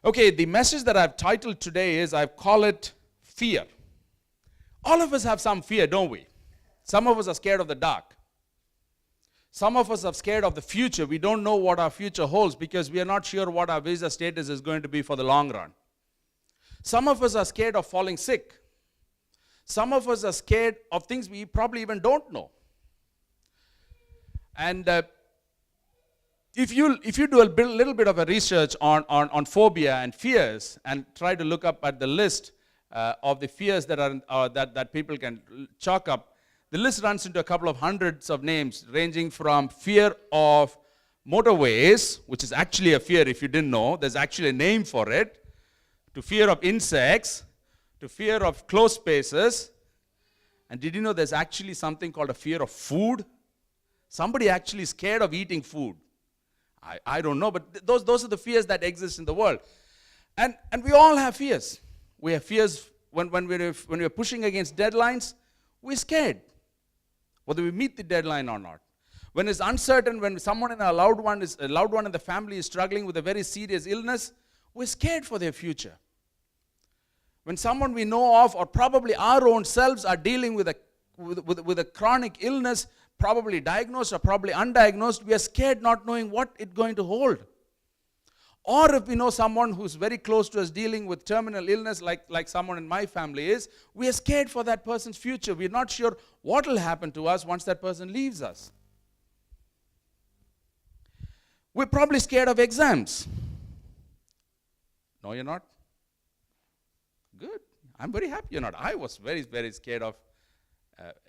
Okay, the message that I've titled today is, I've called it fear. All of us have some fear, don't we? Some of us are scared of the dark. Some of us are scared of the future. We don't know what our future holds because we are not sure what our visa status is going to be for the long run. Some of us are scared of falling sick. Some of us are scared of things we probably even don't know. And if you do a little bit of a research on phobia and fears and try to look up at the list of the fears that are that people can chalk up, the list runs into a couple of hundreds of names, ranging from fear of motorways, which is actually a fear if you didn't know, there's actually a name for it, to fear of insects, to fear of closed spaces. And did you know there's actually something called a fear of food? Somebody actually is scared of eating food. I don't know, but those are the fears that exist in the world. And we all have fears. We have fears when we're pushing against deadlines, we're scared, whether we meet the deadline or not. When it's uncertain, when someone in a loved one in the family is struggling with a very serious illness, we're scared for their future. When someone we know of, or probably our own selves, are dealing with a chronic illness, probably diagnosed or probably undiagnosed, we are scared not knowing what it's going to hold. Or if we know someone who's very close to us dealing with terminal illness, like someone in my family is, we are scared for that person's future. We're not sure what will happen to us once that person leaves us. We're probably scared of exams. No, you're not? Good. I'm very happy you're not. I was very, very scared of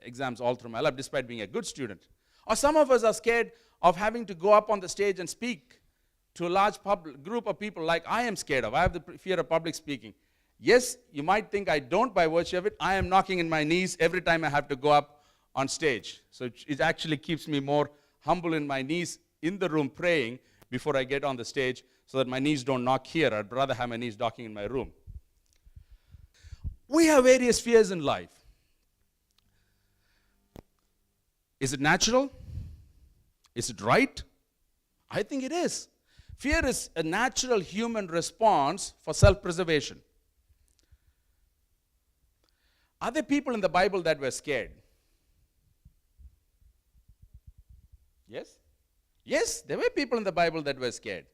exams all through my life, despite being a good student. Or some of us are scared of having to go up on the stage and speak to a large group of people, like I am scared of. I have the fear of public speaking. Yes, you might think I don't by virtue of it. I am knocking in my knees every time I have to go up on stage. So it actually keeps me more humble in my knees in the room praying before I get on the stage, so that my knees don't knock here. I'd rather have my knees knocking in my room. We have various fears in life. Is it natural? Is it right? I think it is. Fear is a natural human response for self-preservation. Are there people in the Bible that were scared? Yes? Yes, there were people in the Bible that were scared.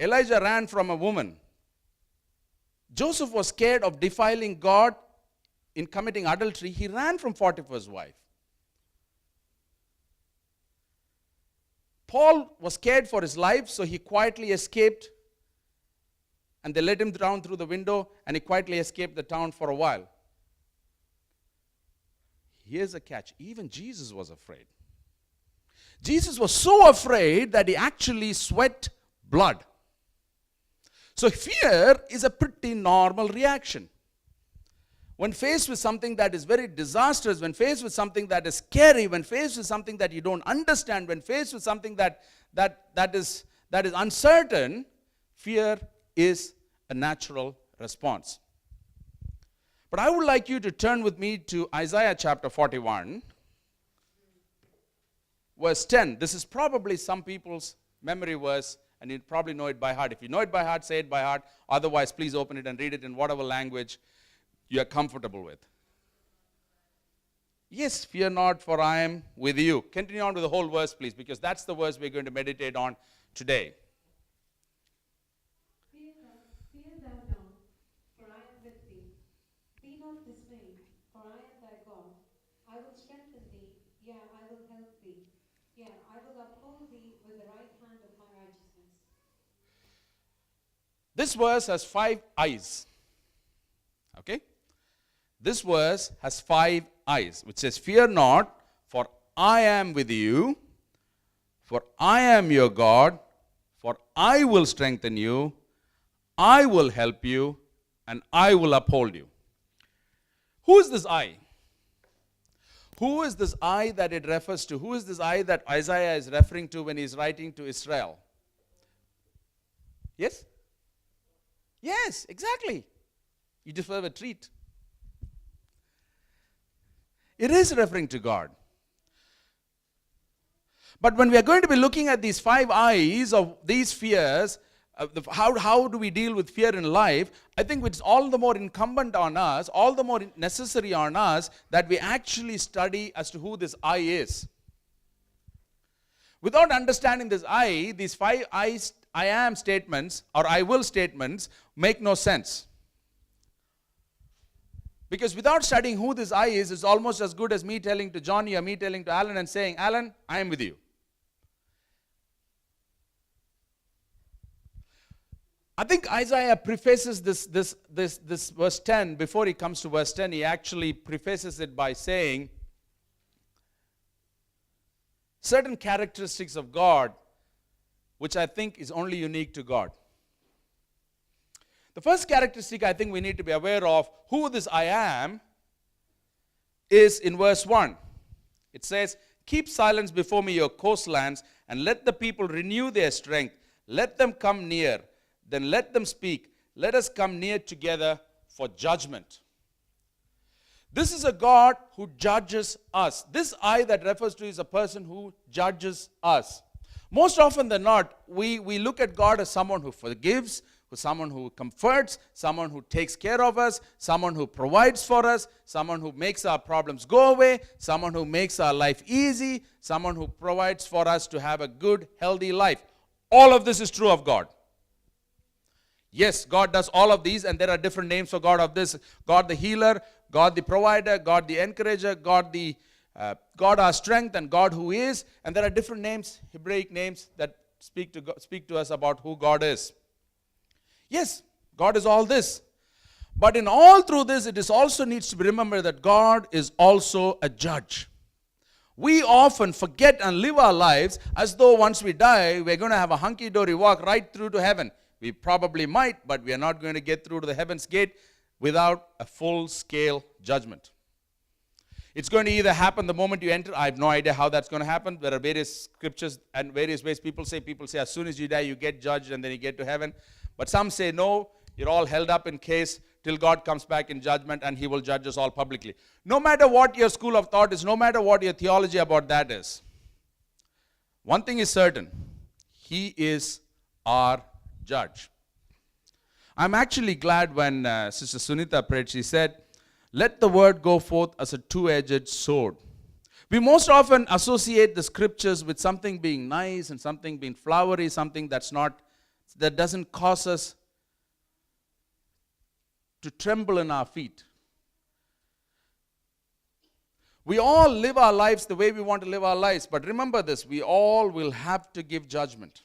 Elijah ran from a woman. Joseph was scared of defiling God in committing adultery. He ran from Potiphar's wife. Paul was scared for his life, so he quietly escaped, and they let him down through the window, and he quietly escaped the town for a while. Here's a catch. Even Jesus was afraid. Jesus was so afraid that he actually sweat blood. So fear is a pretty normal reaction. When faced with something that is very disastrous, when faced with something that is scary, when faced with something that you don't understand, when faced with something that is uncertain, fear is a natural response. But I would like you to turn with me to Isaiah chapter 41, verse 10. This is probably some people's memory verse, and you probably know it by heart. If you know it by heart, say it by heart. Otherwise, please open it and read it in whatever language you are comfortable with. Yes, fear not, for I am with you. Continue on with the whole verse, please, because that's the verse we're going to meditate on today. Fear thou not, for I am with thee. Be not dismayed, for I am thy God. I will strengthen thee, yea, I will help thee. Yea, I will uphold thee with the right hand of my righteousness. This verse has 5 eyes. Okay? This verse has 5 eyes, which says, fear not, for I am with you, for I am your God, for I will strengthen you, I will help you, and I will uphold you. Who is this I? Who is this I that it refers to? Who is this I that Isaiah is referring to when he's writing to Israel? Yes? Yes, exactly. You deserve a treat. It is referring to God. But when we are going to be looking at these 5 eyes of these fears, how do we deal with fear in life? I think it's all the more incumbent on us, all the more necessary on us that we actually study as to who this I is. Without understanding this I, these 5 I am statements or I will statements make no sense. Because without studying who this I is, it's almost as good as me telling to Johnny or me telling to Alan and saying, Alan, I am with you. I think Isaiah prefaces this verse 10, before he comes to verse 10, he actually prefaces it by saying certain characteristics of God, which I think is only unique to God. The first characteristic I think we need to be aware of, who this I am, is in verse 1. It says, keep silence before me, your coastlands, and let the people renew their strength. Let them come near. Then let them speak. Let us come near together for judgment. This is a God who judges us. This I that refers to is a person who judges us. Most often than not, we look at God as someone who forgives, someone who comforts, someone who takes care of us, someone who provides for us, someone who makes our problems go away, someone who makes our life easy, someone who provides for us to have a good, healthy life. All of this is true of God. Yes, God does all of these, and there are different names for God of this. God the healer, God the provider, God the encourager, God our strength, and God who is. And there are different names, Hebraic names, that speak to us about who God is. Yes, God is all this. But in all through this, it is also needs to be remembered that God is also a judge. We often forget and live our lives as though once we die, we're going to have a hunky-dory walk right through to heaven. We probably might, but we are not going to get through to the heaven's gate without a full-scale judgment. It's going to either happen the moment you enter. I have no idea how that's going to happen. There are various scriptures and various ways people say as soon as you die, you get judged and then you get to heaven. But some say, no, you're all held up in case till God comes back in judgment and he will judge us all publicly. No matter what your school of thought is, no matter what your theology about that is, one thing is certain. He is our judge. I'm actually glad when Sister Sunita prayed, she said, let the word go forth as a two-edged sword. We most often associate the scriptures with something being nice and something being flowery, something that doesn't cause us to tremble in our feet. We all live our lives the way we want to live our lives, but remember this, we all will have to give judgment.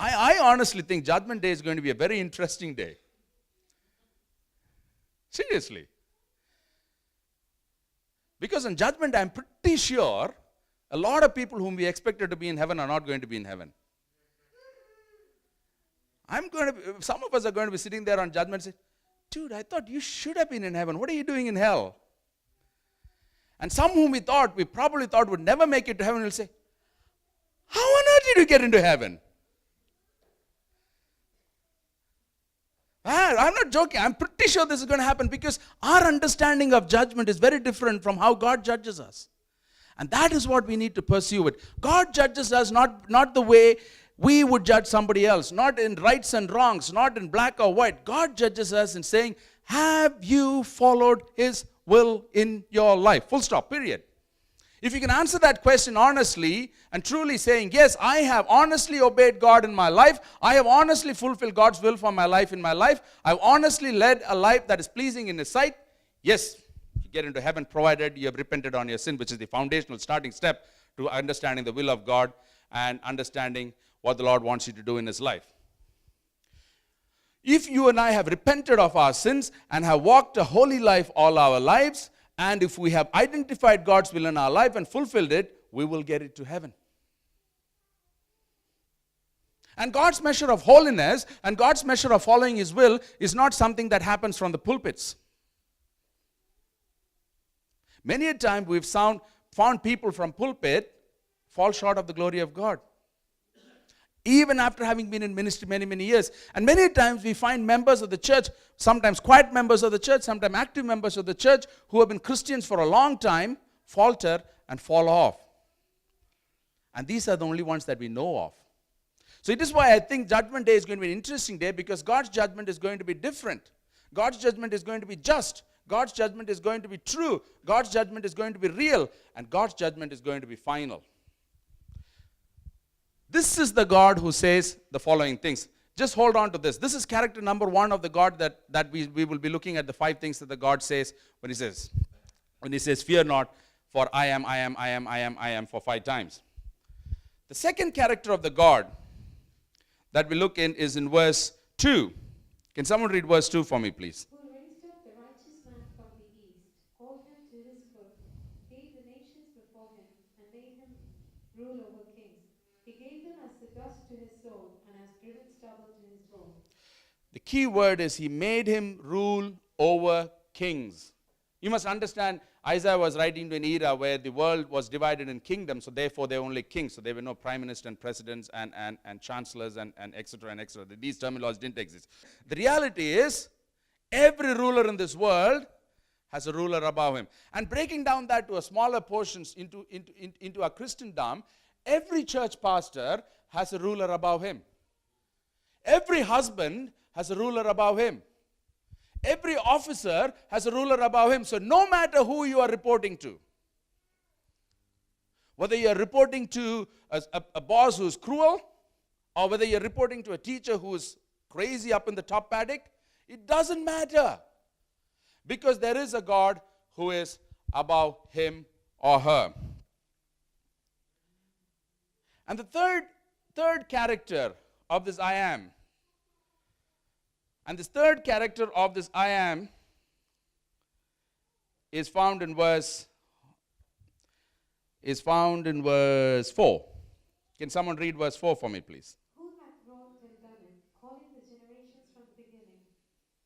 I honestly think Judgment Day is going to be a very interesting day. Seriously. Because on Judgment Day, I'm pretty sure a lot of people whom we expected to be in heaven are not going to be in heaven. Some of us are going to be sitting there on Judgment Day, dude, I thought you should have been in heaven. What are you doing in hell? And some whom we probably thought would never make it to heaven will say, how on earth did you get into heaven? I'm not joking. I'm pretty sure this is going to happen because our understanding of judgment is very different from how God judges us. And that is what we need to pursue it. God judges us not the way we would judge somebody else, not in rights and wrongs, not in black or white. God judges us in saying, have you followed his will in your life? Full stop, period. If you can answer that question honestly and truly saying, yes, I have honestly obeyed God in my life. I have honestly fulfilled God's will for my life in my life. I've honestly led a life that is pleasing in his sight. Yes, you get into heaven provided you have repented on your sin, which is the foundational starting step to understanding the will of God and understanding what the Lord wants you to do in his life. If you and I have repented of our sins and have walked a holy life all our lives, and if we have identified God's will in our life and fulfilled it, we will get it to heaven. And God's measure of holiness and God's measure of following his will is not something that happens from the pulpits. Many a time we've found people from pulpit fall short of the glory of God. Even after having been in ministry many, many years. And many times we find members of the church, sometimes quiet members of the church, sometimes active members of the church, who have been Christians for a long time, falter and fall off. And these are the only ones that we know of. So it is why I think Judgment Day is going to be an interesting day, because God's judgment is going to be different. God's judgment is going to be just. God's judgment is going to be true. God's judgment is going to be real. And God's judgment is going to be final. This is the God who says the following things. Just hold on to this. This is character number 1 of the God that we will be looking at, the 5 things that the God says when he says, fear not, for I am for 5 times. The second character of the God that we look in is in verse 2. Can someone read verse 2 for me, please? Who raised up the righteous man from the east, called him to his foot, gave the nations before him, and made him rule over kings. He gave them as the dust to his soul, and as driven stubble to his bow. The key word is he made him rule over kings. You must understand, Isaiah was writing to an era where the world was divided in kingdoms, so therefore there were only kings. So there were no prime minister and presidents and chancellors and etc. and etc. These terminologies didn't exist. The reality is, every ruler in this world has a ruler above him. And breaking down that to a smaller portions into a Christendom, every church pastor has a ruler above him. Every husband has a ruler above him. Every officer has a ruler above him. So no matter who you are reporting to, whether you are reporting to a boss who is cruel, or whether you are reporting to a teacher who is crazy up in the top paddock, it doesn't matter. Because there is a God who is above him or her. And the third character of this I am, and this third character of this I am is found in verse 4. Can someone read verse 4 for me, please? Who hath wrought and done it, calling the generations from the beginning?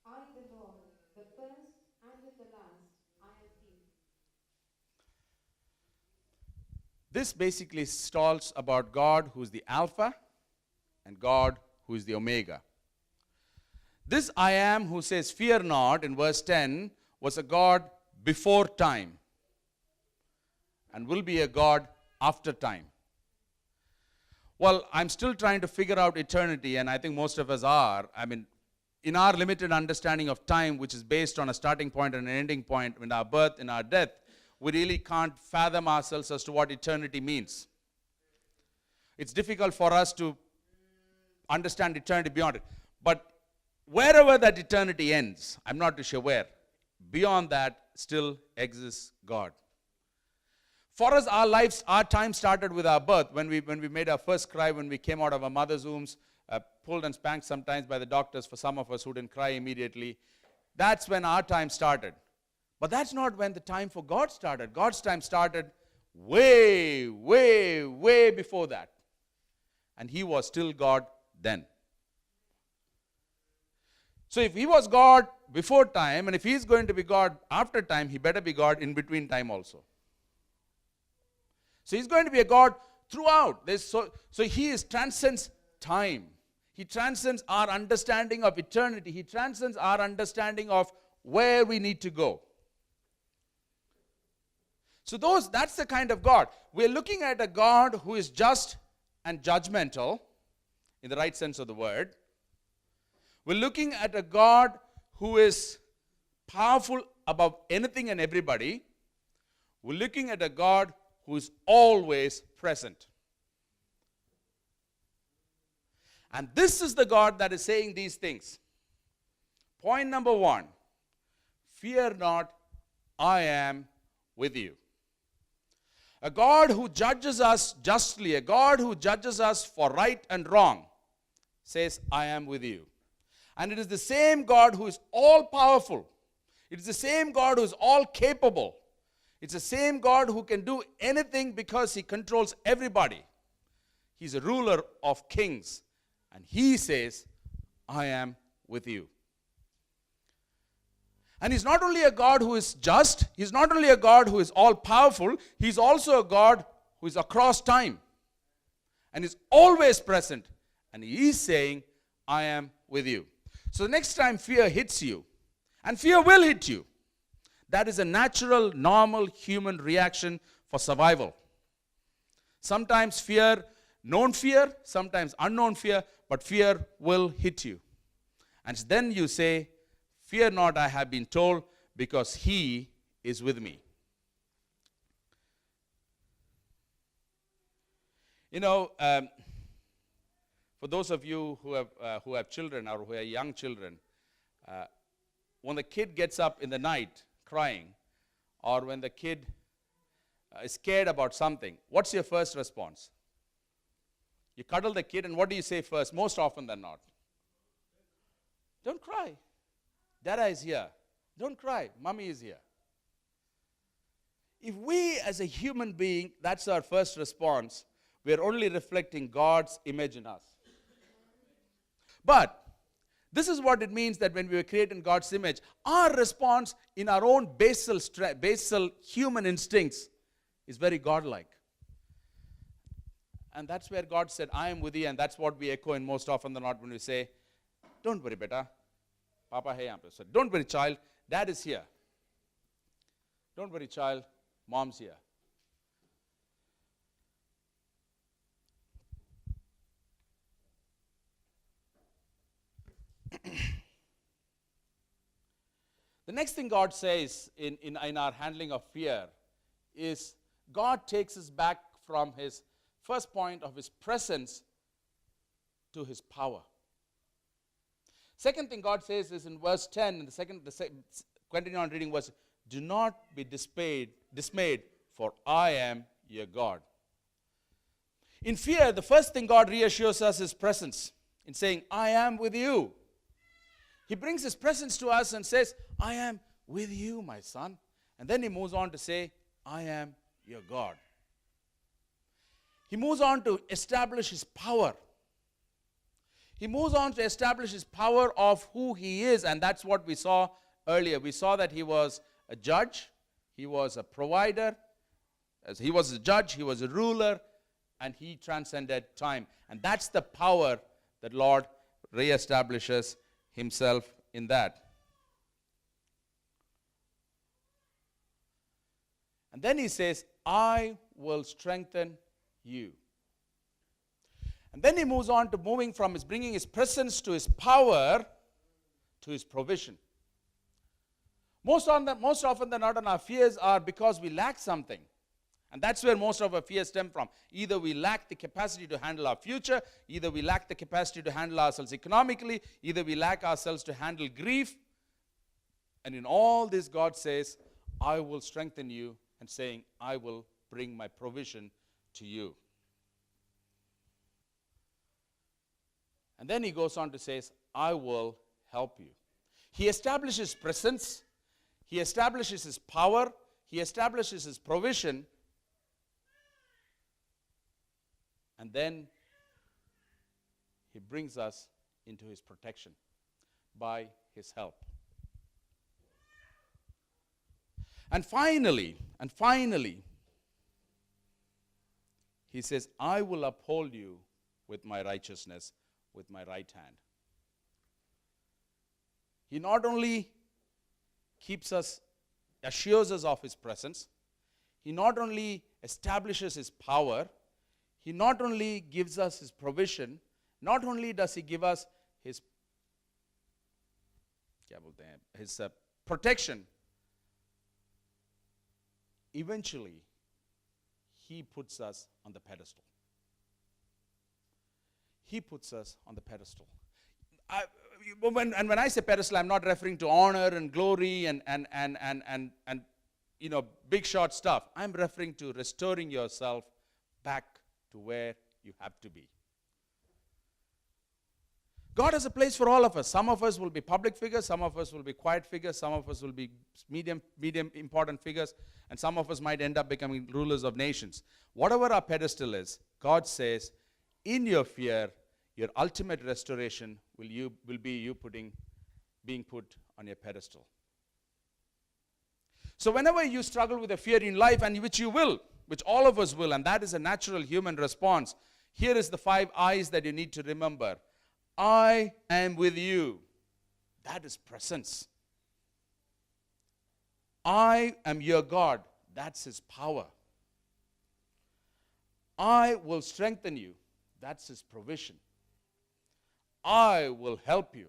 I, the Lord, the first and with the last, I am he. This basically talks about God who is the Alpha and God who is the Omega. This I am who says, fear not, in verse 10, was a God before time and will be a God after time. Well, I'm still trying to figure out eternity, and I think most of us are. I mean, in our limited understanding of time, which is based on a starting point and an ending point, in our birth, in our death, we really can't fathom ourselves as to what eternity means. It's difficult for us to understand eternity beyond it. But wherever that eternity ends, I'm not too sure where, beyond that still exists God. For us, our time started with our birth, when we made our first cry, when we came out of our mother's wombs, pulled and spanked sometimes by the doctors for some of us who didn't cry immediately. That's when our time started. But that's not when the time for God started. God's time started way, way, way before that. And he was still God then. So if he was God before time, and if he's going to be God after time, he better be God in between time also. So he's going to be a God throughout. So he transcends time. He transcends our understanding of eternity. He transcends our understanding of where we need to go. So that's the kind of God. We're looking at a God who is just and judgmental, in the right sense of the word. We're looking at a God who is powerful above anything and everybody. We're looking at a God who is always present. And this is the God that is saying these things. Point number 1, fear not, I am with you. A God who judges us justly, a God who judges us for right and wrong, says, I am with you. And it is the same God who is all powerful. It is the same God who is all capable. It's the same God who can do anything because he controls everybody. He's a ruler of kings. And he says, I am with you. And he's not only a God who is just, he's not only a God who is all powerful, he's also a God who is across time. And is always present. And he is saying, I am with you. So the next time fear hits you, and fear will hit you, that is a natural, normal human reaction for survival. Sometimes fear known fear, sometimes unknown fear, but fear will hit you. And then you say, fear not, I have been told, because he is with me. You know, for those of you who have children or who are young children, when the kid gets up in the night crying, or when the kid is scared about something, what's your first response? You cuddle the kid, and what do you say first, most often than not? Don't cry. Dada is here. Don't cry. Mommy is here. If we as a human being, that's our first response, we're only reflecting God's image in us. But this is what it means that when we were created in God's image, our response in our own basal human instincts is very godlike. And that's where God said, I am with you, and that's what we echo in most often than not when we say, don't worry, beta. Papa, hey, so don't worry, child. Dad is here. Don't worry, child. Mom's here. The next thing God says in our handling of fear is God takes us back from his first point of his presence to his power. Second thing God says is in verse 10, and continue on reading verse, do not be dismayed, for I am your God. In fear, the first thing God reassures us is presence, in saying, I am with you. He brings his presence to us and says, I am with you, my son. And then he moves on to say, I am your God. He moves on to establish his power. He moves on to establish his power of who he is, and that's what we saw earlier. We saw that he was a judge, he was a provider, he was a judge, he was a ruler, and he transcended time. And that's the power that Lord reestablishes himself in that. And then he says, I will strengthen you. And then he moves on to moving from his bringing his presence to his power to his provision. Most often than not, our fears are because we lack something. And that's where most of our fears stem from. Either we lack the capacity to handle our future, either we lack the capacity to handle ourselves economically, either we lack ourselves to handle grief. And in all this, God says, I will strengthen you, and saying, I will bring my provision to you. And then he goes on to say, I will help you. He establishes presence, he establishes his power, he establishes his provision, and then he brings us into his protection by his help. And finally, he says, I will uphold you with my righteousness, with my right hand. He not only assures us of his presence, he not only establishes his power, he not only gives us his provision, not only does he give us his protection, eventually he puts us on the pedestal. He puts us on the pedestal. When I say pedestal, I'm not referring to honor and glory and big shot stuff. I'm referring to restoring yourself back to where you have to be. God has a place for all of us. Some of us will be public figures, some of us will be quiet figures, some of us will be medium important figures, and some of us might end up becoming rulers of nations. Whatever our pedestal is, God says, in your fear, your ultimate restoration will be you being put on your pedestal. So whenever you struggle with a fear in life, and which you will, which all of us will, and that is a natural human response, here is the 5 I's that you need to remember. I am with you. That is presence. I am your God. That's his power. I will strengthen you. That's his provision. I will help you.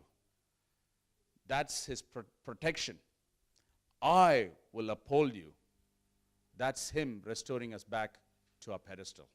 That's his protection. I will uphold you. That's him restoring us back to our pedestal.